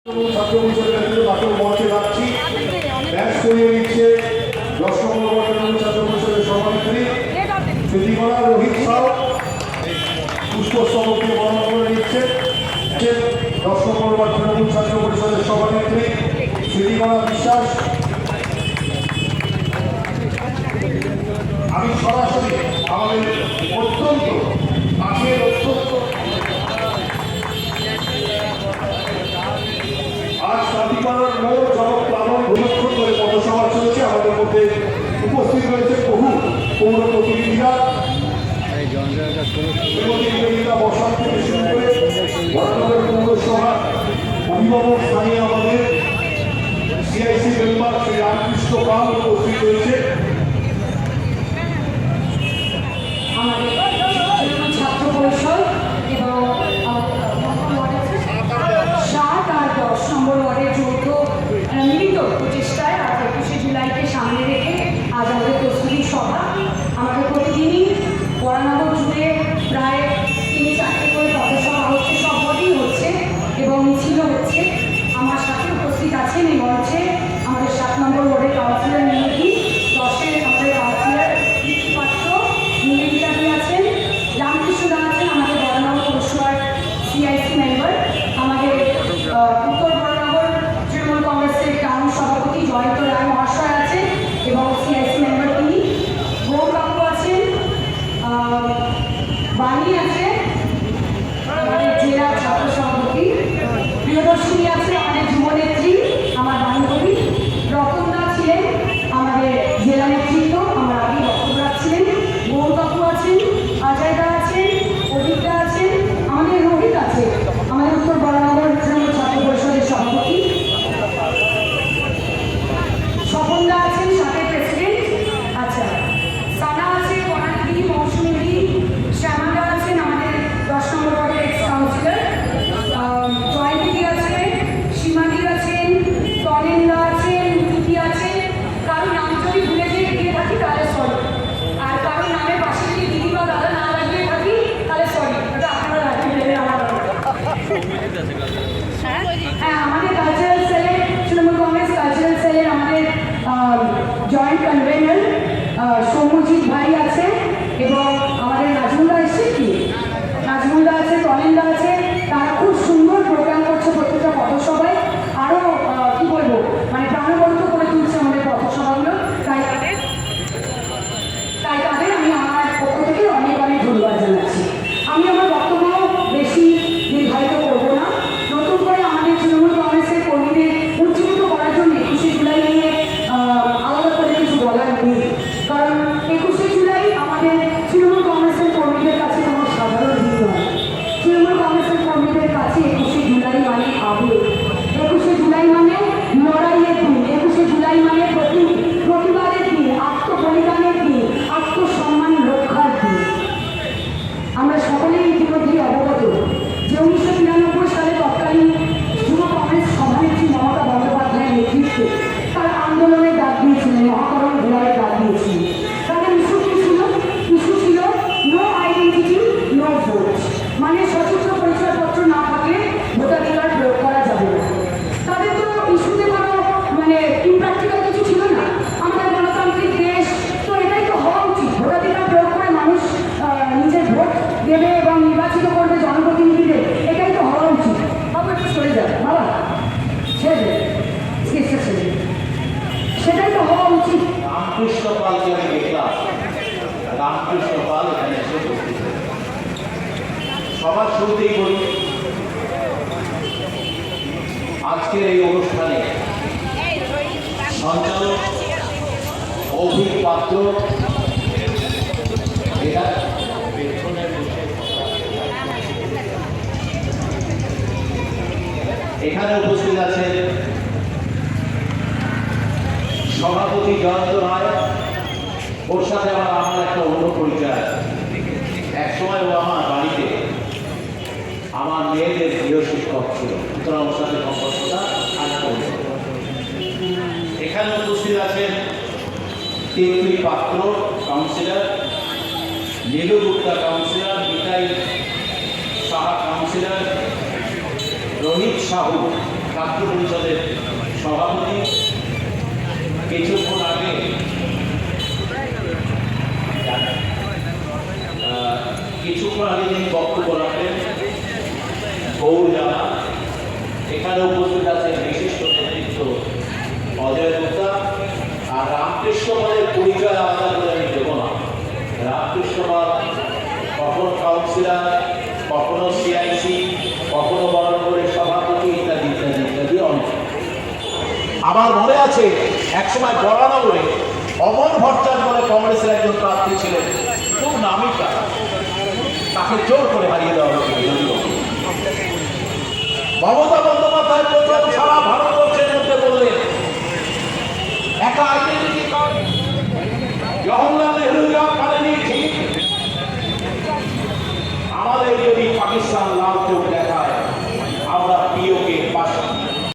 ছাত্র পরিষদের বাকি মঞ্চে রাখছি ব্যাস করিয়ে নিচ্ছে 10 নম্বর ওয়ার্ড ছাত্র পরিষদের সভানেত্রী স্মৃতিকলা রোহিত সাউ পুষ্পস্তবক দিয়ে বর্ণনা করে নিচ্ছে 10 নম্বর ওয়ার্ড তৃণমূল ছাত্র পরিষদের সভানেত্রী স্মৃতিকলা বিশ্বাস। আমি সরাসরি আমাদের অত্যন্ত কাছের আজ শান্তিপাড়ার মোড় জনক প্লাবন অনুক্ষণ করে পথসভা চলছে। আমাদের মধ্যে উপস্থিত রয়েছে বহু পৌর প্রতিনিধিরা বসান থেকে শুরু করে বর্তমানের পৌরসভা অভিভাবক স্থানীয় আমাদের সিআইসি মেম্বার শ্রী রামকৃষ্ণ পাল উপস্থিত রয়েছে। আমাদের ছাত্র পরিষদ এবং 7 আর 10 নম্বর ওয়ার্ডের যৌথ মিলিত প্রচেষ্টায় আজ 21শে জুলাইকে সামনে রেখে আজ আমাদের প্রস্তুতি সভা। আমাদের প্রতিদিনই বরানগর জুড়ে প্রায় 3-4টে করে পথসভা হচ্ছে, সবই হচ্ছে এবং মিছিলও হচ্ছে। আমার সাথে উপস্থিত আছেন এই মঞ্চে আমাদের 7 নম্বর ওয়ার্ডের কাউন্সিলর নিয়োগী, 10-এর আমাদের কাউন্সিলর পাত্র নিবেদিতা আছেন, রামকৃষ্ণ আছেন, আমাদের বরানগর পৌরসভার সিআইসি মেম্বার, আমাদের উত্তর বরানগর তৃণমূল কংগ্রেসের টাউন সভাপতি জয়ন্ত রায় মহাশয় আছেন এবং সিআইসি মেম্বার তিনি, গৌর বাবু আছেন, বাণী আছে আমাদের জেলা ছাত্র সভাপতি, প্রিয়দর্শিনী আছে আমাদের যুবনেত্রী আমার বান্ধবী, রতনদা ছিলেন আমাদের জেলা নেতৃত্ব, আমার আগে বক্তব্য রাখছিলেন, গৌরবাবু আছেন, অজয়দা আছেন, অভিজ্ঞতা আছেন, আমাদের রোহিত আছে আমাদের উত্তর বরানগর তৃণমূল ছাত্র পরিষদের সভাপতি, স্বপনদা আছেন সাথে প্রেসিডেন্ট, আচ্ছা সানা আছে, বনাদি, মৌসুমী, শ্যামাদা আছেন আমাদের 10 নম্বর ওয়ার্ডের এক্স কাউন্সিলর, জয়দিদি আছে, সীমাদি আছেন, তনেন্দা আছেন, দিদি আছেন। কারো নাম যদি ভুলে গিয়ে থাকি তাহলে সরি, আর কারো নামের পাশে যদি দিদি বা দাদা না লাগিয়ে থাকি তাহলে সরি, ওটা আপনারা রাখিয়ে দেবেন আমার। হ্যাঁ, আমাদের কালচারাল সেলের তৃণমূল কংগ্রেস কালচারাল সেলের আমাদের জয়েন্ট কনভেনার সৌম্যজিৎ ভাই আছে এবং আমাদের নাজমুলদা এসছে কি নাজমুলদা আছে, তনেন্দা আছে, তারা খুব সুন্দর প্রোগ্রাম করছে প্রত্যেকটা পথসভায়, আরও কি বলবো মানে প্রাণবন্ত করে তুলছে আমাদের পথসভাগুলো, তাই তাদের আমি আমার পক্ষ থেকে অনেক অনেক ধন্যবাদ জানাচ্ছি। আমি আমার বক্তব্য বেশি নির্ধারিত করবো না। নতুন করে আমাদের তৃণমূল কংগ্রেসের কর্মীদের উজ্জীবিত করার জন্য 21শে জুলাই নিয়ে আলাদা করে কিছু বলার নেই, কারণ 21শে জুলাই আমাদের তৃণমূল কংগ্রেসের কর্মীদের কাছে কোনো সাধারণ দিন নয়। তৃণমূল কংগ্রেসের কর্মীদের কাছে 21শে জুলাই মানে আবেগ, 21শে জুলাই মানে লড়াইয়ের দিন, 21শে জুলাই মানে প্রতিবাদের দিন, আত্মবলিদানের দিন, আত্মসম্মান রক্ষার দিন। আমরা সকলেই ইতিমধ্যেই অবগত যে 1993 সালে তৎকালীন যুব কংগ্রেস সভানেত্রী মমতা বন্দ্যোপাধ্যায়ের নেতৃত্বে তারা আন্দোলনের ডাক দিয়েছিলেন, মহাকরণ ঘোড়ায় ডাক দিয়েছিলেন। তাদের ইস্যু কি ছিল? ইস্যু ছিল নো আইডেন্টিটি নো ভোট, মানে সচিত্র পরিচয়পত্র না থাকলে ভোটাধিকার প্রয়োগ করা যাবে না। তাদের তো ইস্যুতে কোনো মানে ইমপ্র্যাকটিক্যাল কিছু ছিল না। আমাদের গণতান্ত্রিক দেশ, তো এটাই তো হওয়া উচিত, ভোটাধিকার প্রয়োগ করে মানুষ নিজের ভোট দেবে এবং নির্বাচিত করবে জনপ্রতিনিধিদের, এটাই তো হওয়া উচিত। বাবু একটু সরে যাবে বাবা, ছেড়ে স্কেচটা ছেড়ে, সেটাই তো হওয়া উচিত। রামকৃষ্ণ পালকে আমি দেখলাম, রামকৃষ্ণ পাল এখানে এসে উপস্থিত। সবার শুরুতেই বলি আজকের এই অনুষ্ঠানে সঞ্চালক অভিক পাত্র এটা এখানে উপস্থিত আছেন সভাপতি জয়ন্ত রায়, ওর সাথে আমার একটা অন্য পরিচয় আছে। একসময় ও আমার বাড়িতে আমার মেয়েদের গৃহ শিক্ষক ছিল, সুতরাং ওর সাথে সম্পর্কটা আজ পর্যন্ত। এখানে উপস্থিত আছেন তেঁতুলি পাত্র councillor, Nilu Gupta councillor, Nitai Saha councillor, Rohit Sahu ছাত্র পরিষদের সভাপতি কিছুক্ষণ আগে যিনি বক্তব্য রাখলেন গৌর জানা, এখানে উপস্থিত আছেন বিশিষ্ট নেতৃত্ব অজয় গুপ্তা। আর রামকৃষ্ণ পালের পরিচয় আলাদা করে আমি দেব না। রামকৃষ্ণ পাল কখনো কাউন্সিলর, কখনো সিআইসি, কখনো বরণগড়ের সভাপতি, ইত্যাদি ইত্যাদি ইত্যাদি অনেক। আমার মনে আছে একসময় বরানগরে অমর ভট্টাচার্য বলে কংগ্রেসের একজন প্রার্থী ছিলেন, খুব নামী প্রার্থী, তাকে জোর করে হারিয়ে দেওয়া হয়েছিল। মমতা বন্দ্যোপাধ্যায়